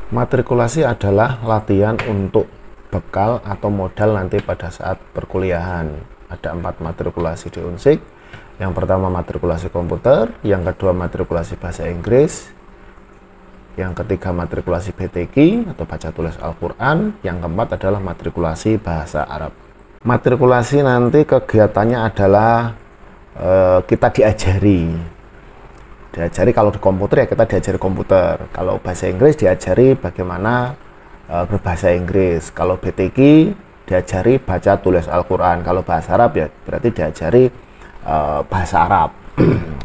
Matrikulasi adalah latihan untuk bekal atau modal nanti pada saat perkuliahan. Ada 4 matrikulasi di Unsik. Yang pertama matrikulasi komputer, yang kedua matrikulasi bahasa Inggris, yang ketiga matrikulasi BTQ atau baca tulis Al-Quran, yang keempat adalah matrikulasi bahasa Arab. Matrikulasi nanti kegiatannya adalah kita diajari kalau di komputer ya kita diajari komputer, kalau bahasa Inggris diajari bagaimana berbahasa Inggris, kalau BTQ diajari baca tulis Al-Quran, kalau bahasa Arab ya berarti diajari bahasa Arab.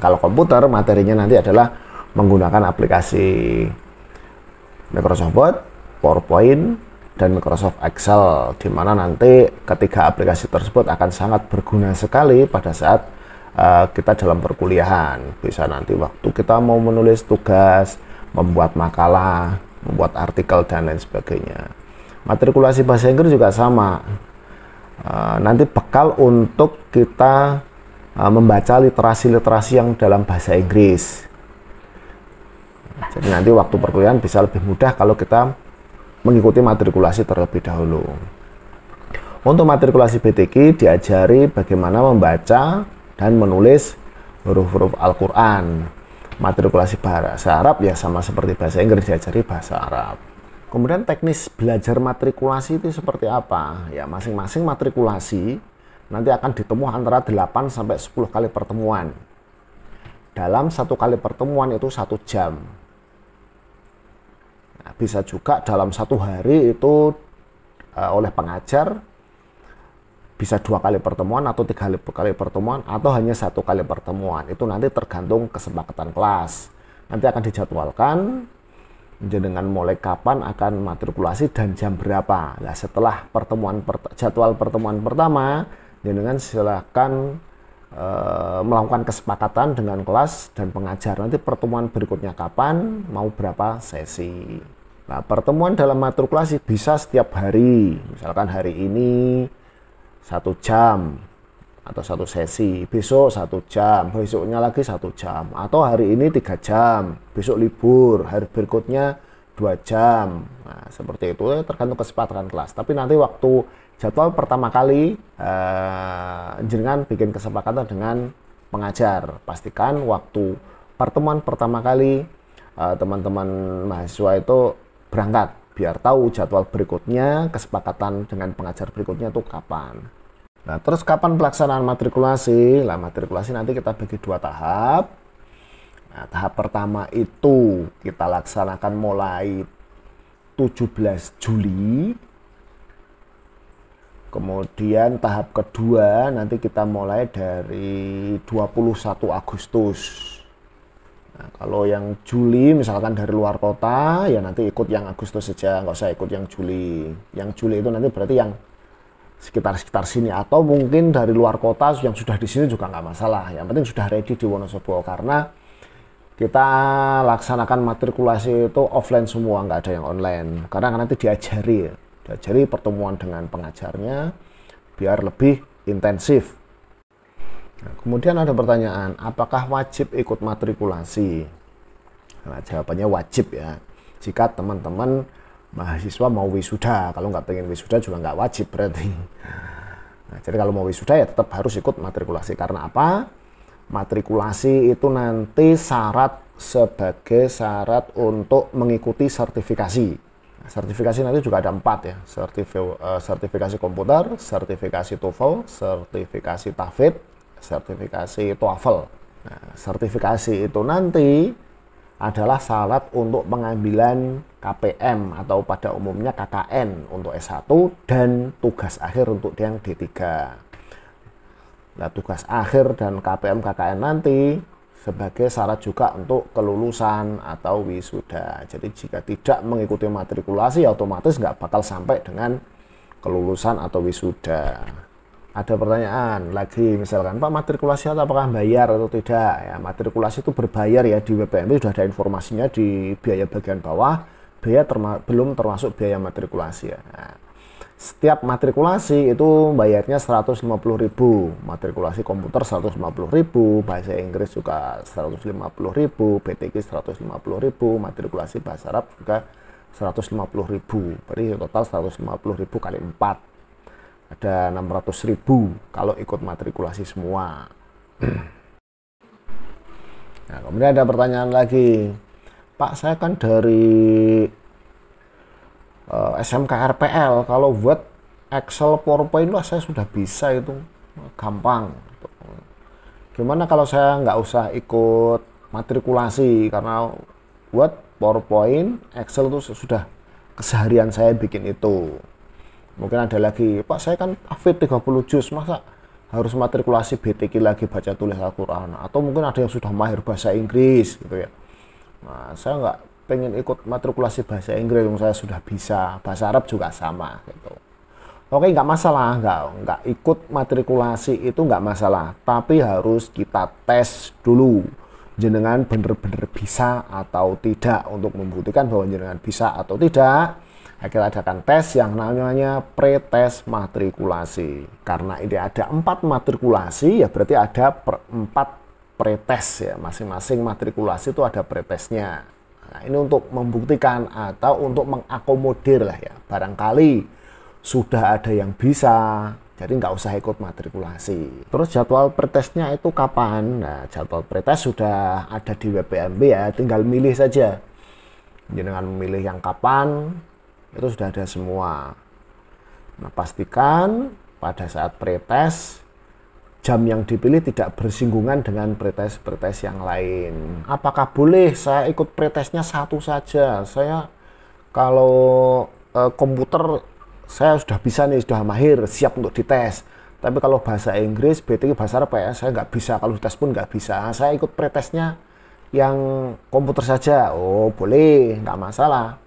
Kalau komputer materinya nanti adalah menggunakan aplikasi Microsoft Word, PowerPoint, dan Microsoft Excel, di mana nanti ketiga aplikasi tersebut akan sangat berguna sekali pada saat kita dalam perkuliahan. Bisa nanti waktu kita mau menulis tugas, membuat makalah, membuat artikel, dan lain sebagainya. Matrikulasi bahasa Inggris juga sama. Nanti bekal untuk kita membaca literasi-literasi yang dalam bahasa Inggris. Jadi nanti waktu perkuliahan bisa lebih mudah kalau kita mengikuti matrikulasi terlebih dahulu. Untuk matrikulasi BTQ diajari bagaimana membaca dan menulis huruf-huruf Al-Quran. Matrikulasi bahasa Arab ya sama seperti bahasa Inggris, diajari bahasa Arab. Kemudian teknis belajar matrikulasi itu seperti apa? Ya masing-masing matrikulasi nanti akan ditempuh antara 8 sampai 10 kali pertemuan. Dalam satu kali pertemuan itu 1 jam. Nah, bisa juga dalam satu hari itu oleh pengajar bisa 2 kali pertemuan atau 3 kali pertemuan atau hanya 1 kali pertemuan. Itu nanti tergantung kesepakatan kelas. Nanti akan dijadwalkan dengan mulai kapan akan matrikulasi dan jam berapa. Nah, setelah jadwal pertemuan pertama, dengan silakan melakukan kesepakatan dengan kelas dan pengajar. Nanti pertemuan berikutnya kapan, mau berapa sesi. Nah, pertemuan dalam matrikulasi bisa setiap hari. Misalkan hari ini 1 jam atau 1 sesi, besok 1 jam, besoknya lagi 1 jam, atau hari ini 3 jam, besok libur, hari berikutnya 2 jam. Nah, seperti itu tergantung kesepakatan kelas. Tapi nanti waktu jadwal pertama kali jenengan bikin kesepakatan dengan pengajar. Pastikan waktu pertemuan pertama kali teman-teman mahasiswa itu berangkat biar tahu jadwal berikutnya, kesepakatan dengan pengajar berikutnya itu kapan. Nah, terus kapan pelaksanaan matrikulasi? Nah, matrikulasi nanti kita bagi 2 tahap. Nah, tahap pertama itu kita laksanakan mulai 17 Juli. Kemudian tahap kedua nanti kita mulai dari 21 Agustus. Nah, kalau yang Juli misalkan dari luar kota ya nanti ikut yang Agustus saja, nggak usah ikut yang Juli. Yang Juli itu nanti berarti yang sekitar sini, atau mungkin dari luar kota yang sudah di sini juga nggak masalah. Yang penting sudah ready di Wonosobo, karena kita laksanakan matrikulasi itu offline semua, nggak ada yang online. Karena nanti diajari pertemuan dengan pengajarnya biar lebih intensif. Nah, kemudian ada pertanyaan, apakah wajib ikut matrikulasi? Nah, jawabannya wajib ya. Jika teman-teman mahasiswa mau wisuda, kalau nggak pengen wisuda juga nggak wajib berarti. Nah, jadi kalau mau wisuda ya tetap harus ikut matrikulasi. Karena apa? Matrikulasi itu nanti sebagai syarat untuk mengikuti sertifikasi. Sertifikasi nanti juga ada 4 ya, sertifikasi komputer, sertifikasi TOEFL, sertifikasi TAFID, sertifikasi TOEFL. Nah, sertifikasi itu nanti adalah syarat untuk pengambilan KPM atau pada umumnya KKN untuk S1 dan tugas akhir untuk yang D3. Nah, tugas akhir dan KPM KKN nanti sebagai syarat juga untuk kelulusan atau wisuda. Jadi jika tidak mengikuti matrikulasi otomatis nggak bakal sampai dengan kelulusan atau wisuda. Ada pertanyaan lagi, misalkan Pak, matrikulasi apakah bayar atau tidak? Ya, matrikulasi itu berbayar ya, di WPMP sudah ada informasinya di biaya bagian bawah. Biaya belum termasuk biaya matrikulasi ya. Nah, setiap matrikulasi itu bayarnya 150.000, matrikulasi komputer 150.000, bahasa Inggris juga 150.000, BTQ 150.000, matrikulasi bahasa Arab juga 150.000, berarti total 150.000 kali 4 ada 600.000 kalau ikut matrikulasi semua. Nah, kemudian ada pertanyaan lagi, Pak, saya kan dari SMK RPL, kalau buat Excel PowerPoint lah saya sudah bisa, itu gampang. Gimana kalau saya nggak usah ikut matrikulasi, karena buat PowerPoint, Excel itu sudah keseharian saya bikin itu. Mungkin ada lagi, Pak, saya kan hafid 30 juz, masa harus matrikulasi BTQ lagi baca tulis Al-Quran? Atau mungkin ada yang sudah mahir bahasa Inggris gitu ya. Nah, saya nggak pengen ikut matrikulasi bahasa Inggris, yang saya sudah bisa, bahasa Arab juga sama gitu. Oke, nggak masalah, nggak ikut matrikulasi itu nggak masalah, tapi harus kita tes dulu jenengan bener-bener bisa atau tidak. Untuk membuktikan bahwa jenengan bisa atau tidak, kita adakan tes yang namanya pre-tes matrikulasi. Karena ini ada 4 matrikulasi, ya berarti ada 4 pre-tes ya. Masing-masing matrikulasi itu ada pre-tesnya. Nah, ini untuk membuktikan atau untuk mengakomodir lah ya. Barangkali sudah ada yang bisa, jadi nggak usah ikut matrikulasi. Terus jadwal pretesnya itu kapan? Nah, jadwal pretes sudah ada di WPMB ya, tinggal milih saja. Dengan memilih yang kapan, itu sudah ada semua. Nah, pastikan pada saat pretes, jam yang dipilih tidak bersinggungan dengan pretes-pretes yang lain. Apakah boleh saya ikut pretesnya satu saja? Saya kalau komputer, saya sudah bisa nih, sudah mahir, siap untuk dites. Tapi kalau bahasa Inggris, BTQ, bahasa Arab ya, saya nggak bisa. Kalau dites pun nggak bisa. Saya ikut pretesnya yang komputer saja. Oh, boleh, nggak masalah.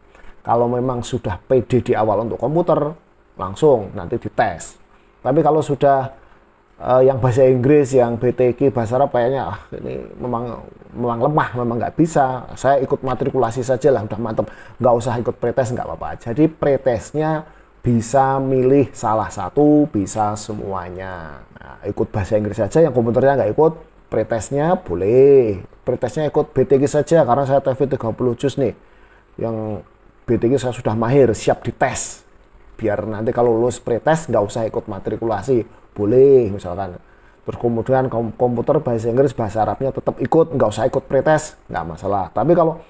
Kalau memang sudah pede di awal untuk komputer, langsung nanti dites. Tapi kalau sudah yang bahasa Inggris, yang BTQ, bahasa Arab kayaknya ini memang lemah, memang nggak bisa. Saya ikut matrikulasi saja lah, udah mantep. Nggak usah ikut pretes, nggak apa-apa. Jadi pretesnya bisa milih salah satu, bisa semuanya. Nah, ikut bahasa Inggris saja, yang komputernya nggak ikut, pretesnya boleh. Pretesnya ikut BTQ saja, karena saya TOEFL 30 juz nih. Yang BTQ saya sudah mahir, siap dites. Biar nanti kalau lulus pretes, nggak usah ikut matrikulasi. Boleh, misalkan. Terus kemudian komputer, bahasa Inggris, bahasa Arabnya tetap ikut, nggak usah ikut pretes, nggak masalah. Tapi kalau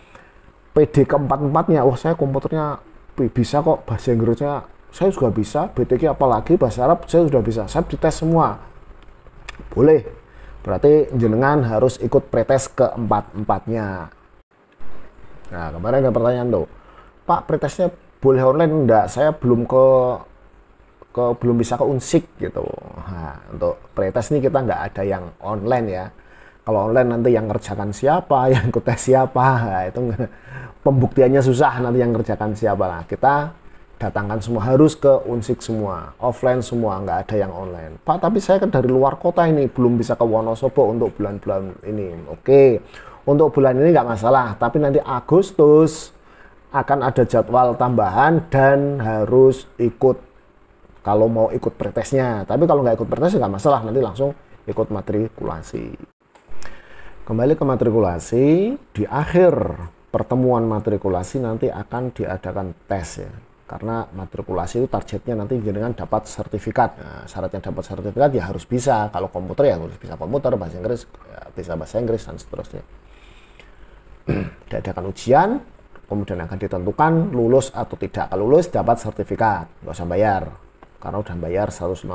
PD keempat-empatnya, wah saya komputernya bisa kok, bahasa Inggrisnya saya juga bisa, BTQ apalagi bahasa Arab saya sudah bisa, saya dites semua, boleh. Berarti jenengan harus ikut pretes keempat-empatnya. Nah, kemarin ada pertanyaan tuh, Pak, pretesnya boleh online enggak? Saya belum belum bisa ke Unsik gitu. Nah, untuk pretes ini kita nggak ada yang online ya. Kalau online nanti yang ngerjakan siapa, yang ikut tes siapa, nah, itu pembuktiannya susah, nanti yang ngerjakan siapa. Nah, kita datangkan semua, harus ke Unsik semua, offline semua, nggak ada yang online. Pak, tapi saya kan dari luar kota ini, belum bisa ke Wonosobo untuk bulan-bulan ini. Oke, untuk bulan ini nggak masalah, tapi nanti Agustus akan ada jadwal tambahan dan harus ikut kalau mau ikut pretesnya. Tapi kalau nggak ikut pretesnya nggak masalah, nanti langsung ikut matrikulasi. Kembali ke matrikulasi, di akhir pertemuan matrikulasi nanti akan diadakan tes ya. Karena matrikulasi itu targetnya nanti jenengan dapat sertifikat. Nah, syaratnya dapat sertifikat ya harus bisa. Kalau komputer ya harus bisa komputer, bahasa Inggris ya bisa bahasa Inggris, dan seterusnya. Diadakan ujian, kemudian akan ditentukan lulus atau tidak. Kalau lulus dapat sertifikat, nggak usah bayar. Karena udah bayar 150.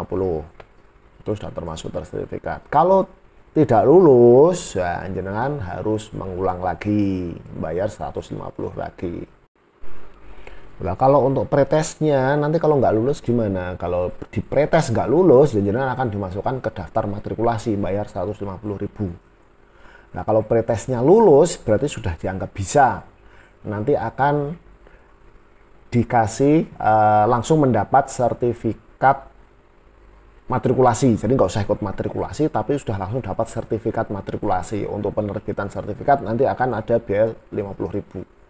Itu sudah termasuk sertifikat. Kalau tidak lulus, ya jenengan harus mengulang lagi, bayar 150 lagi. Nah, kalau untuk pretesnya, nanti kalau nggak lulus gimana? Kalau di pretes nggak lulus, jenengan akan dimasukkan ke daftar matrikulasi, bayar 150.000. Nah, kalau pretesnya lulus, berarti sudah dianggap bisa. Nanti akan dikasih langsung mendapat sertifikat matrikulasi. Jadi nggak usah ikut matrikulasi, tapi sudah langsung dapat sertifikat matrikulasi. Untuk penerbitan sertifikat nanti akan ada biaya 50.000.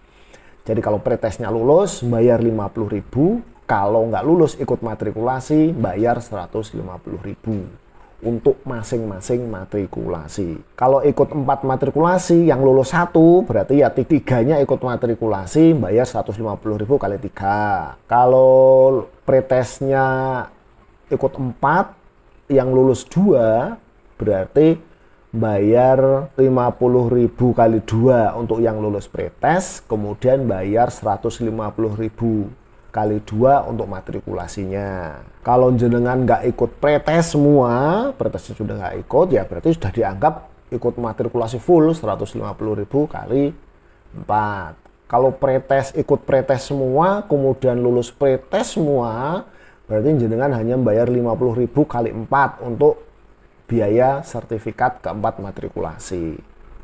Jadi kalau pretesnya lulus, bayar 50.000. Kalau nggak lulus ikut matrikulasi, bayar 150.000. untuk masing-masing matrikulasi. Kalau ikut 4 matrikulasi, yang lulus 1, berarti ya 3-nya ikut matrikulasi, bayar 150.000 kali 3. Kalau pretesnya ikut 4, yang lulus 2, berarti bayar 50.000 kali 2 untuk yang lulus pretes, kemudian bayar 150.000 kali 2 untuk matrikulasinya. Kalau jenengan nggak ikut pretes semua, pretesnya sudah nggak ikut, ya berarti sudah dianggap ikut matrikulasi full 150.000 kali 4. Kalau pretes ikut pretes semua, kemudian lulus pretes semua, berarti jenengan hanya bayar 50.000 kali 4 untuk biaya sertifikat keempat matrikulasi.